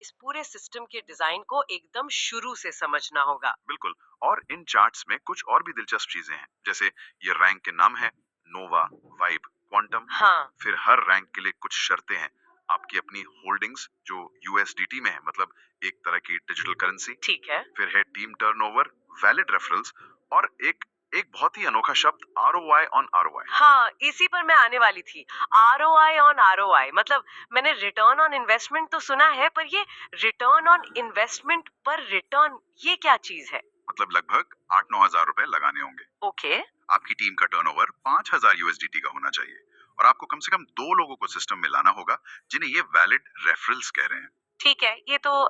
इस पूरे सिस्टम के डिजाइन को एकदम शुरू से समझना होगा। बिल्कुल। और इन चार्ट्स में कुछ और भी दिलचस्प चीजें हैं, जैसे ये रैंक के नाम है, नोवा, वाइब, क्वांटम। हाँ। फिर हर रैंक के लिए कुछ शर्तें हैं। आपकी अपनी होल्डिंग्स जो यूएसडीटी में है, मतलब एक तरह की डिजिटल करेंसी। ठीक है। फिर है टीम टर्नओवर, वैलिड रेफरल्स, और एक एक बहुत ही अनोखा शब्द आरओआई ऑन आरओआई। हाँ, इसी पर मैं आने वाली थी। आरओआई ऑन आरओआई मतलब मैंने रिटर्न ऑन इन्वेस्टमेंट तो सुना है, पर ये रिटर्न ऑन इन्वेस्टमेंट पर रिटर्न, ये क्या चीज है? मतलब लगभग 8-9 हजार रुपए लगाने होंगे। ओके। आपकी टीम का टर्नओवर 5,000 यूएसडीटी का होना चाहिए, और आपको कम से कम 2 लोगों को सिस्टम में लाना होगा जिन्हें ये वैलिड रेफरल्स कह रहे हैं। ठीक है, ये तो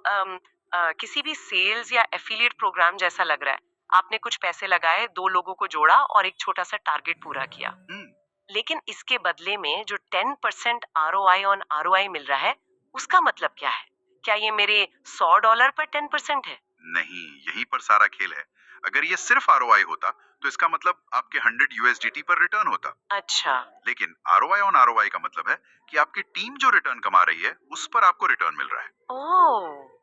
किसी भी सेल्स या एफिलिएट प्रोग्राम जैसा लग रहा है। आपने कुछ पैसे लगाए, 2 लोगों को जोड़ा और एक छोटा सा टारगेट पूरा किया। हम्म। लेकिन इसके बदले में जो 10% आरओआई ऑन आरओआई मिल रहा है, उसका मतलब क्या है? क्या ये मेरे $100 पर 10% है? नहीं, यहीं पर सारा खेल है। अगर ये सिर्फ आरओआई होता तो इसका मतलब आपके 100 यूएसडीटी पर रिटर्न होता। अच्छा। लेकिन आरओआई ऑन आरओआई का मतलब है कि आपकी टीम जो रिटर्न कमा रही है उस पर आपको रिटर्न मिल रहा है। ओह।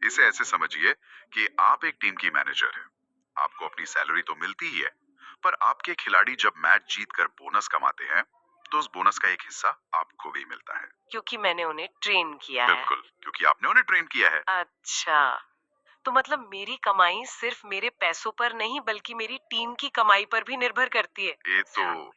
इसे ऐसे समझिए कि आप एक टीम की मैनेजर है। आपको अपनी सैलरी तो मिलती ही है, पर आपके खिलाड़ी जब मैच जीत कर बोनस कमाते हैं तो उस बोनस का एक हिस्सा आपको भी मिलता है। क्योंकि मैंने उन्हें ट्रेन किया है। बिल्कुल, क्योंकि आपने उन्हें ट्रेन किया है। अच्छा, तो मतलब मेरी कमाई सिर्फ मेरे पैसों पर नहीं बल्कि मेरी टीम की कमाई पर भी निर्भर करती है। ये तो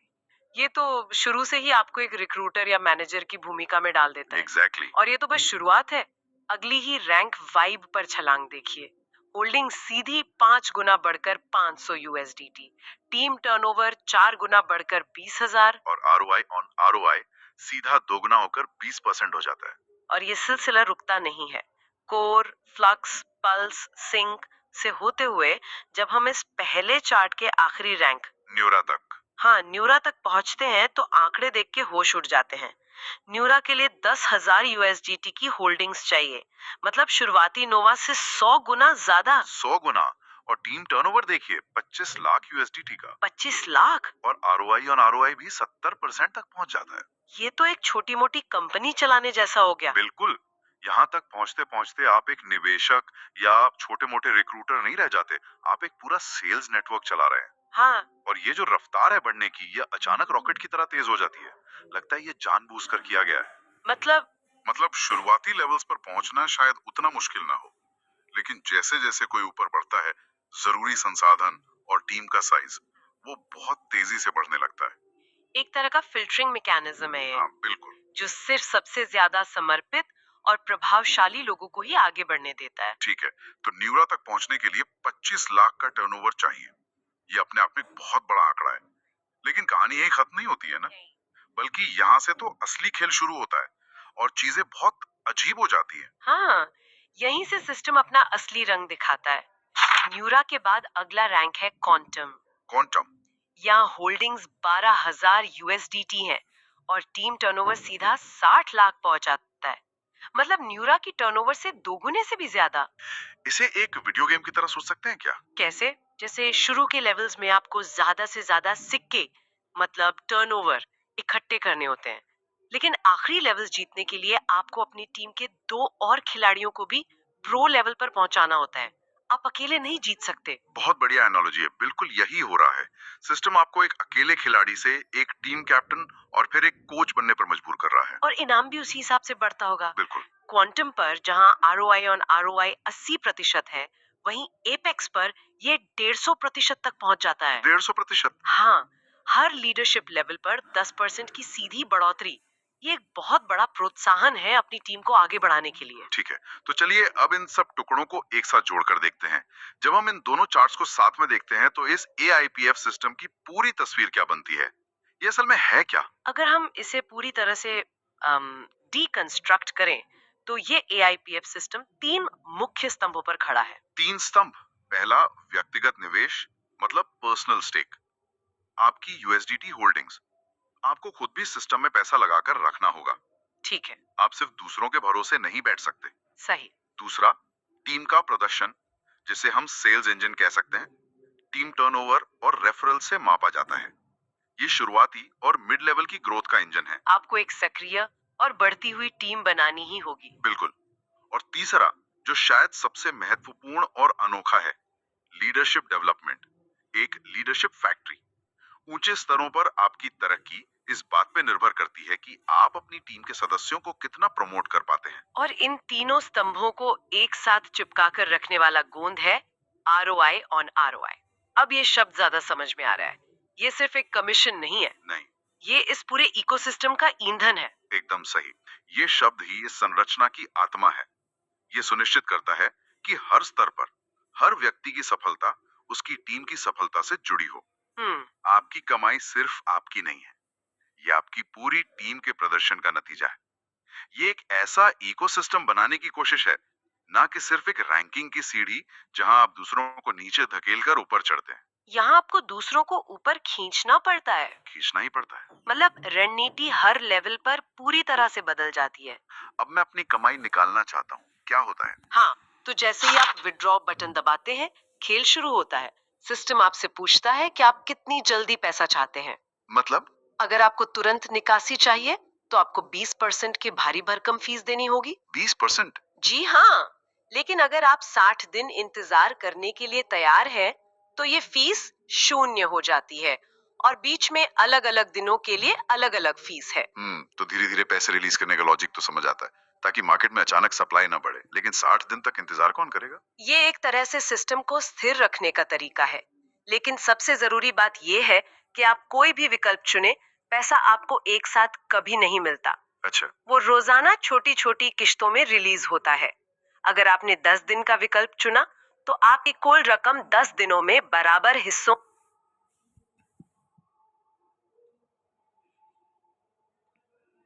ये तो शुरू से ही आपको एक रिक्रूटर या मैनेजर की भूमिका में डाल देता है। एग्जैक्टली। और ये तो बस शुरुआत है। अगली ही रैंक वाइब पर छलांग देखिए। होल्डिंग सीधी 5 गुना बढ़कर 500 यूएसडीटी, टीम टर्नओवर 4 गुना बढ़कर 20,000। और आरओआई ऑन आरओआई सीधा दोगुना होकर 20% हो जाता है। और ये सिलसिला रुकता नहीं है। कोर, फ्लक्स, पल्स, सिंक से होते हुए जब हम इस पहले चार्ट के आखिरी रैंक, न्यूरा तक। हाँ, न्यूरा तक पहुंचते हैं तो आंकड़े देख के होश उड़ जाते हैं। न्यूरा के लिए 10,000 यूएसडीटी की होल्डिंग्स चाहिए, मतलब शुरुआती नोवा से 100 गुना ज्यादा। 100 गुना। और टीम टर्नओवर देखिए, 25 लाख यूएसडीटी का। 25 लाख? और आरओआई ऑन आरओआई भी 70% तक पहुंच जाता है। ये तो एक छोटी मोटी कंपनी चलाने जैसा हो गया। बिल्कुल। यहाँ तक पहुंचते पहुंचते आप एक निवेशक या छोटे मोटे रिक्रूटर नहीं रह जाते, आप एक पूरा सेल्स नेटवर्क चला रहे हैं। हाँ। और ये जो रफ्तार है बढ़ने की, ये अचानक रॉकेट की तरह तेज हो जाती है। लगता है ये जानबूझकर किया गया है। मतलब शुरुआती लेवल्स पर पहुंचना शायद उतना मुश्किल ना हो, लेकिन जैसे जैसे कोई ऊपर बढ़ता है, जरूरी संसाधन और टीम का साइज वो बहुत तेजी से बढ़ने लगता है। एक तरह का फिल्टरिंग मैकेनिज्म है ये, हाँ बिल्कुल। जो सिर्फ सबसे ज्यादा समर्पित और प्रभावशाली लोगों को ही आगे बढ़ने देता है। ठीक है, तो न्यूरा तक पहुंचने के लिए 25 लाख का टर्नओवर चाहिए। ये अपने आप में एक बहुत बड़ा आंकड़ा है। लेकिन कहानी यही खत्म नहीं होती है ना, बल्कि यहाँ से तो असली खेल शुरू होता है और चीजें बहुत अजीब हो जाती है। हाँ, यहीं से सिस्टम अपना असली रंग दिखाता है। न्यूरा के बाद अगला रैंक है क्वांटम। क्वांटम। यहाँ होल्डिंग्स 12,000 यूएसडीटी हैं और टीम टर्नओवर सीधा 60 लाख पहुंच जाता है। मतलब न्यूरा की टर्नओवर से 2 गुने से भी ज्यादा। इसे एक वीडियो गेम की तरह सोच सकते हैं क्या? कैसे? जैसे शुरू के लेवल्स में आपको ज्यादा से ज्यादा सिक्के, मतलब टर्नओवर, इकट्ठे करने होते हैं। लेकिन आखिरी लेवल्स जीतने के लिए आपको अपनी टीम के 2 और खिलाड़ियों को भी प्रो लेवल पर पहुंचाना होता है। आप अकेले नहीं जीत सकते। बहुत बढ़िया एनालॉजी है, बिल्कुल यही हो रहा है। सिस्टम आपको एक अकेले खिलाड़ी से एक टीम कैप्टन और फिर एक कोच बनने पर मजबूर कर रहा है। और इनाम भी उसी हिसाब से बढ़ता होगा। बिल्कुल। क्वांटम पर जहां आरओआई ऑन आरओआई 80% है, वहीं एपेक्स पर ये 150% तक पहुंच जाता है। 150%। हाँ, हर लीडरशिप लेवल पर 10% की सीधी बढ़ोतरी, ये एक बहुत बड़ा प्रोत्साहन है अपनी टीम को आगे बढ़ाने के लिए। ठीक है, तो चलिए अब इन सब टुकड़ों को एक साथ जोड़कर देखते हैं। जब हम इन दोनों चार्ट्स को साथ में देखते हैं तो इस एआईपीएफ सिस्टम की पूरी तस्वीर क्या बनती है? ये असल में है क्या? अगर हम इसे पूरी तरह से डीकंस्ट्रक्ट करें, तो ये एआईपीएफ सिस्टम 3 मुख्य स्तंभों पर खड़ा है। 3 स्तंभ। पहला, व्यक्तिगत निवेश, मतलब पर्सनल स्टेक। आपकी यूएसडीटी होल्डिंग्स। आपको खुद भी सिस्टम में पैसा लगाकर रखना होगा। ठीक है। आप सिर्फ दूसरों के भरोसे नहीं बैठ सकते। सही। दूसरा, टीम का प्रदर्शन, जिसे हम सेल्स इंजन कह सकते हैं। टीम टर्नओवर और रेफरल से मापा जाता है। ये शुरुआती और मिड लेवल की ग्रोथ का इंजन है। आपको एक सक्रिय और बढ़ती हुई टीम बनानी ही होगी। बिल्कुल। और तीसरा, जो शायद सबसे महत्वपूर्ण और अनोखा है, लीडरशिप डेवलपमेंट, एक लीडरशिप फैक्ट्री। ऊंचे स्तरों पर आपकी तरक्की इस बात पे निर्भर करती है कि आप अपनी टीम के सदस्यों को कितना प्रमोट कर पाते हैं। और इन तीनों स्तंभों को एक साथ चिपका कर रखने वाला गोंद है ROI ऑन ROI। अब ये शब्द ज्यादा समझ में आ रहा है। ये सिर्फ एक कमीशन नहीं है, नहीं, ये इस पूरे इकोसिस्टम का ईंधन है। एकदम सही। ये शब्द ही इस संरचना की आत्मा है। ये सुनिश्चित करता है कि हर स्तर पर हर व्यक्ति की सफलता उसकी टीम की सफलता से जुड़ी हो। हम्म। आपकी कमाई सिर्फ आपकी नहीं है, ये आपकी पूरी टीम के प्रदर्शन का नतीजा है। ये एक ऐसा इकोसिस्टम बनाने की कोशिश है, ना कि सिर्फ एक रैंकिंग की सीढ़ी जहां आप दूसरों को नीचे धकेलकर ऊपर चढ़ते हैं। यहाँ आपको दूसरों को ऊपर खींचना पड़ता है। खींचना ही पड़ता है। मतलब रणनीति हर लेवल पर पूरी तरह से बदल जाती है। अब मैं अपनी कमाई निकालना चाहता हूँ, क्या होता है? हाँ, तो जैसे ही आप विड्रॉ बटन दबाते हैं, खेल शुरू होता है। सिस्टम आपसे पूछता है कि आप कितनी जल्दी पैसा चाहते हैं। मतलब? अगर आपको तुरंत निकासी चाहिए, तो आपको 20% की भारी भरकम फीस देनी होगी। 20%? जी हाँ, लेकिन अगर आप 60 दिन इंतजार करने के लिए तैयार हैं, तो ये फीस शून्य हो जाती है और बीच में अलग-अलग दिनों के लिए अलग-अलग फीस है। तो धीरे धीरे पैसे रिलीज करने का लॉजिक तो समझ आता है, ताकि मार्केट में अचानक सप्लाई ना बढ़े। लेकिन 60 दिन तक इंतजार कौन करेगा? ये एक तरह से सिस्टम को स्थिर रखने का तरीका है, लेकिन सबसे जरूरी बात यह है कि आप कोई भी विकल्प चुने, पैसा आपको एक साथ कभी नहीं मिलता। अच्छा। वो रोजाना छोटी छोटी किश्तों में रिलीज होता है। अगर आपने 10 दिन का विकल्प चुना, तो आपकी कुल रकम 10 दिनों में बराबर हिस्सों